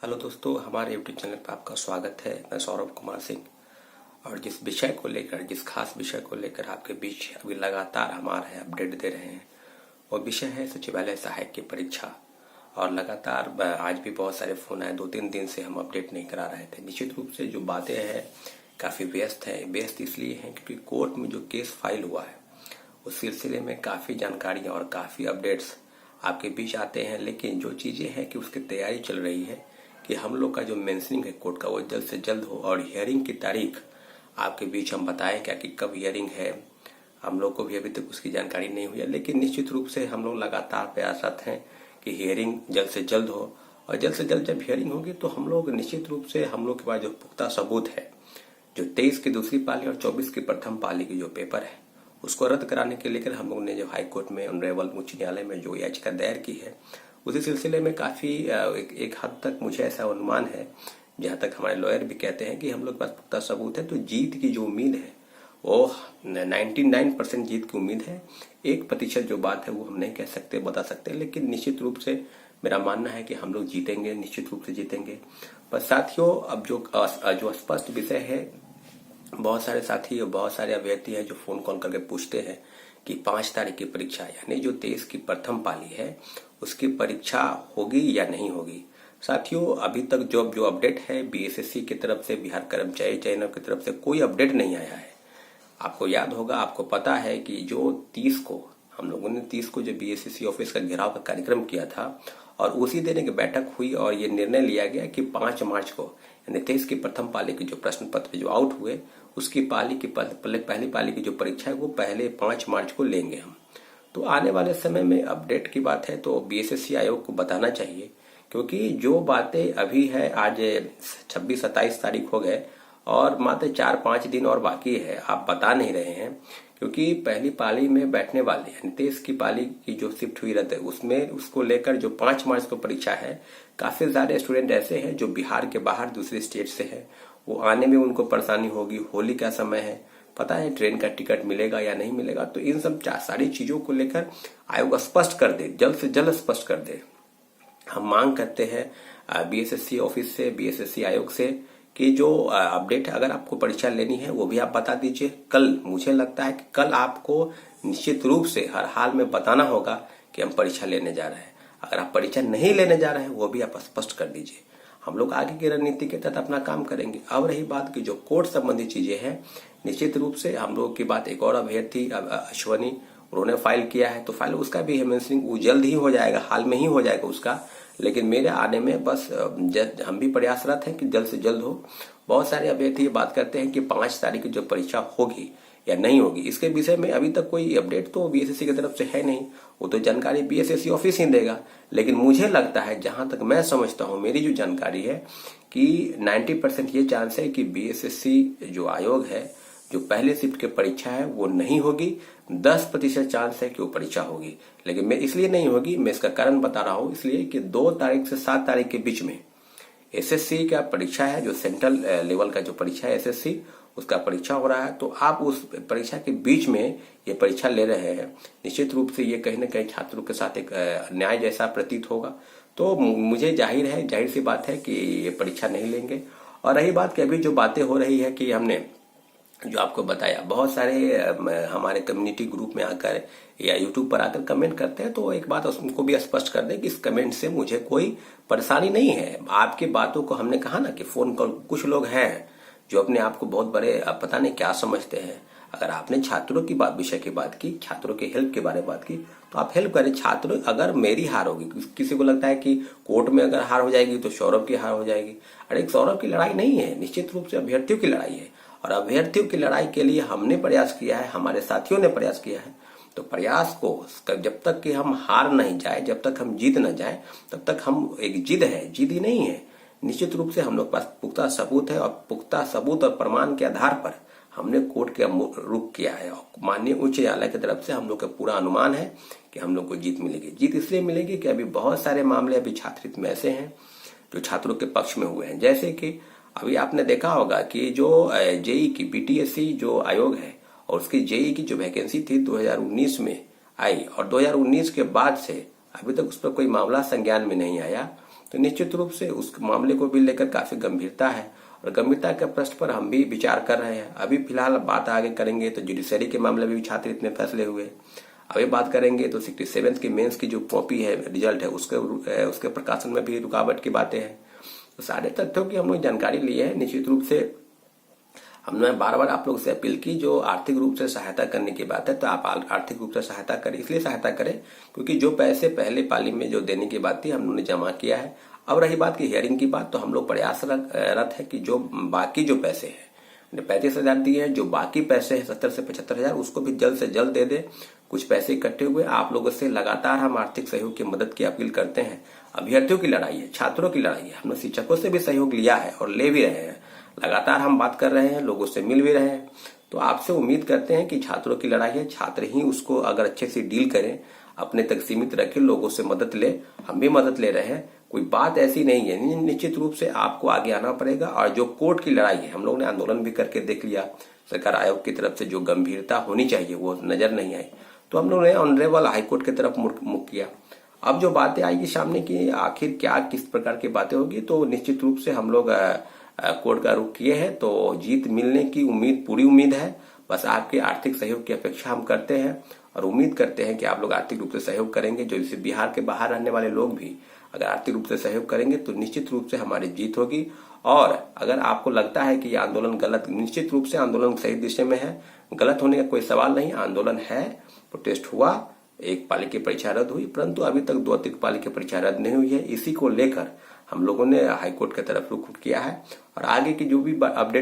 Hello दोस्तों, हमारे YouTube channel पर आपका स्वागत है। मैं सौरभ कुमार सिंह और जिस विषय को लेकर जिस खास विषय को लेकर आपके बीच अभी लगातार हमारे अपडेट दे रहे हैं वो विषय है सचिवालय सहायक की परीक्षा। और लगातार आज भी बहुत सारे फोन आए, 2-3 दिन से हम अपडेट नहीं करा रहे थे। निश्चित रूप से जो बातें हैं काफ़ी व्यस्त हैं। व्यस्त इसलिए हैं क्योंकि कोर्ट में जो केस फाइल हुआ है उस सिलसिले में काफ़ी जानकारियाँ और काफ़ी अपडेट्स आपके बीच आते हैं। लेकिन जो चीज़ें हैं कि उसकी तैयारी चल रही है कि हम लोग का जो मेंशनिंग है कोर्ट का वो जल्द से जल्द हो और हियरिंग की तारीख आपके बीच हम बताएं क्या कि कब हियरिंग है। हम लोग को भी अभी तक उसकी जानकारी नहीं हुई है, लेकिन निश्चित रूप से हम लोग लगातार प्रयासरत हैं कि हियरिंग जल्द से जल्द हो। और जल्द से जल्द जब हियरिंग होगी तो हम लोग निश्चित रूप से हम लोग के पास जो पुख्ता सबूत है, जो 23 की दूसरी पाली और 24 की प्रथम पाली की जो पेपर है उसको रद्द कराने के लेकर हम लोग ने जो हाई कोर्ट में ऑनरेबल उच्च न्यायालय में जो याचिका दायर की है उसी सिलसिले में काफ़ी एक हद तक मुझे ऐसा अनुमान है, जहाँ तक हमारे लॉयर भी कहते हैं कि हम लोग के पास पुख्ता सबूत है, तो जीत की जो उम्मीद है वो 99% जीत की उम्मीद है। 1% जो बात है वो हम नहीं कह सकते, बता सकते, लेकिन निश्चित रूप से मेरा मानना है कि हम लोग जीतेंगे, निश्चित रूप से जीतेंगे। पर साथियों, अब जो स्पष्ट विषय है, बहुत सारे साथी और बहुत सारे अभ्यर्थी हैं जो फोन कॉल करके पूछते हैं कि 5 तारीख की परीक्षा यानी जो 23 की प्रथम पाली है उसकी परीक्षा होगी या नहीं होगी। साथियों, अभी तक जो अपडेट है बीएसएससी की तरफ से, बिहार कर्मचारी चयन की तरफ से कोई अपडेट नहीं आया है। आपको याद होगा, आपको पता है कि जो 30 को हम लोगों ने 30 को जो बीएसएससी ऑफिस का घेराव का कार्यक्रम किया था और उसी दिन एक बैठक हुई और ये निर्णय लिया गया कि 5 मार्च को यानी 23 की प्रथम पाली के जो प्रश्न पत्र जो आउट हुए उसकी पाली की पहली पाली की जो परीक्षा है वो पहले 5 मार्च को लेंगे हम। तो आने वाले समय में अपडेट की बात है तो बीएसएससी आयोग को बताना चाहिए, क्योंकि जो बातें अभी है, आज 26-27 तारीख हो गए और मात्र 4-5 दिन और बाकी है, आप बता नहीं रहे हैं। क्योंकि पहली पाली में बैठने वाले यानी 23 की पाली की जो शिफ्ट हुई रहती है उसमें उसको लेकर जो 5 मार्च को परीक्षा है, काफी ज्यादा स्टूडेंट ऐसे हैं जो बिहार के बाहर दूसरे स्टेट से है, वो आने में उनको परेशानी होगी। होली का समय है, पता है ट्रेन का टिकट मिलेगा या नहीं मिलेगा, तो इन सब सारी चीजों को लेकर आयोग स्पष्ट कर दे, जल्द से जल्द स्पष्ट कर दे। हम मांग करते हैं बीएसएससी ऑफिस से, बीएसएससी आयोग से कि जो अपडेट अगर आपको परीक्षा लेनी है वो भी आप बता दीजिए। कल मुझे लगता है कि कल आपको निश्चित रूप से हर हाल में बताना होगा कि हम परीक्षा लेने जा रहे हैं। अगर आप परीक्षा नहीं लेने जा रहे हैं वो भी आप स्पष्ट कर दीजिए। हम लोग आगे की रणनीति के तहत अपना काम करेंगे। अब रही बात की जो कोर्ट संबंधी चीजें हैं, निश्चित रूप से हम लोग की बात, एक और अभ्यर्थी अश्वनी, उन्होंने फाइल किया है तो फाइल उसका भी हेमंत वो जल्द ही हो जाएगा, हाल में ही हो जाएगा उसका। लेकिन मेरे आने में बस हम भी प्रयासरत हैं कि जल्द से जल्द हो। बहुत सारे अभ्यर्थी ये बात करते हैं कि 5 तारीख की जो परीक्षा होगी या नहीं होगी, इसके विषय में अभी तक कोई अपडेट तो बीएसएससी की तरफ से है नहीं। वो तो जानकारी बीएसएससी ऑफिस ही देगा। लेकिन मुझे लगता है, जहां तक मैं समझता हूं, मेरी जो जानकारी है कि 90% ये चांस है कि बीएसएससी जो आयोग है, जो पहले शिफ्ट की परीक्षा है वो नहीं होगी। 10% चांस है कि वो परीक्षा होगी। लेकिन मैं इसलिए नहीं होगी, मैं इसका कारण बता रहा हूं, इसलिए कि 2 तारीख से 7 तारीख के बीच में एसएससी का परीक्षा है, जो सेंट्रल लेवल का जो परीक्षा है एसएससी, उसका परीक्षा हो रहा है। तो आप उस परीक्षा के बीच में ये परीक्षा ले रहे हैं, निश्चित रूप से ये कहीं ना कहीं छात्रों के साथ एक न्याय जैसा प्रतीत होगा। तो मुझे जाहिर सी बात है कि ये परीक्षा नहीं लेंगे। और रही बात कि अभी जो बातें हो रही है कि हमने जो आपको बताया, बहुत सारे हमारे कम्युनिटी ग्रुप में आकर या यूट्यूब पर आकर कमेंट करते हैं, तो एक बात उनको भी स्पष्ट कर दें कि इस कमेंट से मुझे कोई परेशानी नहीं है। आपकी बातों को हमने कहा ना कि फोन कॉल, कुछ लोग हैं जो अपने आप को बहुत बड़े पता नहीं क्या समझते हैं। अगर आपने छात्रों की बात, विषय की बात की, छात्रों के हेल्प के बारे में बात की, तो आप हेल्प करें। छात्र, अगर मेरी हार होगी, किसी को लगता है कि कोर्ट में अगर हार हो जाएगी तो सौरभ की हार हो जाएगी। अरे सौरभ की लड़ाई नहीं है, निश्चित रूप से अभ्यर्थियों की लड़ाई है। और अभ्यर्थियों की लड़ाई के लिए हमने प्रयास किया है, हमारे साथियों ने प्रयास किया है। तो प्रयास को जब तक कि हम हार नहीं जाए, जब तक हम जीत न जाए, तब तक हम, एक जिद है, जिद ही नहीं है। निश्चित रूप से हम लोग पास पुख्ता सबूत है और पुख्ता सबूत और प्रमाण के आधार पर हमने कोर्ट के रुख किया है। माननीय उच्च न्यायालय की तरफ से हम लोग का पूरा अनुमान है कि हम लोग को जीत मिलेगी। जीत इसलिए मिलेगी कि अभी बहुत सारे मामले अभी छात्रित में ऐसे हैं जो छात्रों के पक्ष में हुए हैं। जैसे कि अभी आपने देखा होगा कि जो जेई की बीटीएससी जो आयोग है और उसकी जेई की जो वैकेंसी थी 2019 में आई और 2019 के बाद से अभी तक उस पर कोई मामला संज्ञान में नहीं आया। तो निश्चित रूप से उस मामले को भी लेकर काफी गंभीरता है और गंभीरता के प्रश्न पर हम भी विचार कर रहे हैं। अभी फिलहाल बात आगे करेंगे तो जुडिशरी के मामले में भी छात्र इतने फैसले हुए। अभी बात करेंगे तो 67 की मेंस की जो कॉपी है, रिजल्ट है, उसके प्रकाशन में भी रुकावट की बातें हैं। तो सारे तथ्यों की हम लोग जानकारी लिए है। निश्चित रूप से हमने बार बार आप लोग से अपील की, जो आर्थिक रूप से सहायता करने की बात है तो आप आर्थिक रूप से सहायता करें। इसलिए सहायता करें क्योंकि जो पैसे पहले पाली में जो देने की बात थी हम लोगों ने जमा किया है। अब रही बात की हियरिंग की बात, तो हम लोग प्रयासरत है कि जो बाकी जो पैसे हैं 35,000 दिए हैं, जो बाकी पैसे हैं 70 से 75,000 उसको भी जल्द से जल्द दे दे। कुछ पैसे इकट्ठे हुए, आप लोगों से लगातार हम आर्थिक सहयोग की मदद की अपील करते हैं। अभ्यर्थियों की लड़ाई है, छात्रों की लड़ाई है, हमने शिक्षकों से भी सहयोग लिया है और ले भी रहे हैं। लगातार हम बात कर रहे हैं, लोगों से मिल भी रहे हैं। तो आपसे उम्मीद करते हैं कि छात्रों की लड़ाई है, छात्र ही उसको अगर अच्छे से डील करें, अपने तक सीमित रखें, लोगों से मदद ले, हम भी मदद ले रहे हैं। कोई बात ऐसी नहीं है, निश्चित रूप से आपको आगे आना पड़ेगा। और जो कोर्ट की लड़ाई है, हम लोग ने आंदोलन भी करके देख लिया, सरकार आयोग की तरफ से जो गंभीरता होनी चाहिए वो नजर नहीं आई, तो हम लोग ने ऑनरेबल हाईकोर्ट की तरफ मुख किया। अब जो बातें आएगी सामने की आखिर क्या किस प्रकार की बातें होगी, तो निश्चित रूप से हम लोग कोर्ट का रुख किए हैं। तो जीत मिलने की पूरी उम्मीद है। बस आपके आर्थिक सहयोग की अपेक्षा हम करते हैं और उम्मीद करते हैं कि आप लोग आर्थिक रूप से सहयोग करेंगे। जो इसे बिहार के बाहर रहने वाले लोग भी अगर आर्थिक रूप से सहयोग करेंगे तो निश्चित रूप से हमारी जीत होगी। और अगर आपको लगता है कि ये आंदोलन गलत, निश्चित रूप से आंदोलन सही दिशा में है, गलत होने का कोई सवाल नहीं। आंदोलन है, प्रोटेस्ट हुआ, एक पाली की परीक्षा रद्द हुई, परंतु अभी तक 2 अतिरिक्त पाली की परीक्षा रद्द नहीं हुई है। इसी को लेकर हम लोगों ने हाईकोर्ट की तरफ रुख किया है और आगे की जो भी अपडेट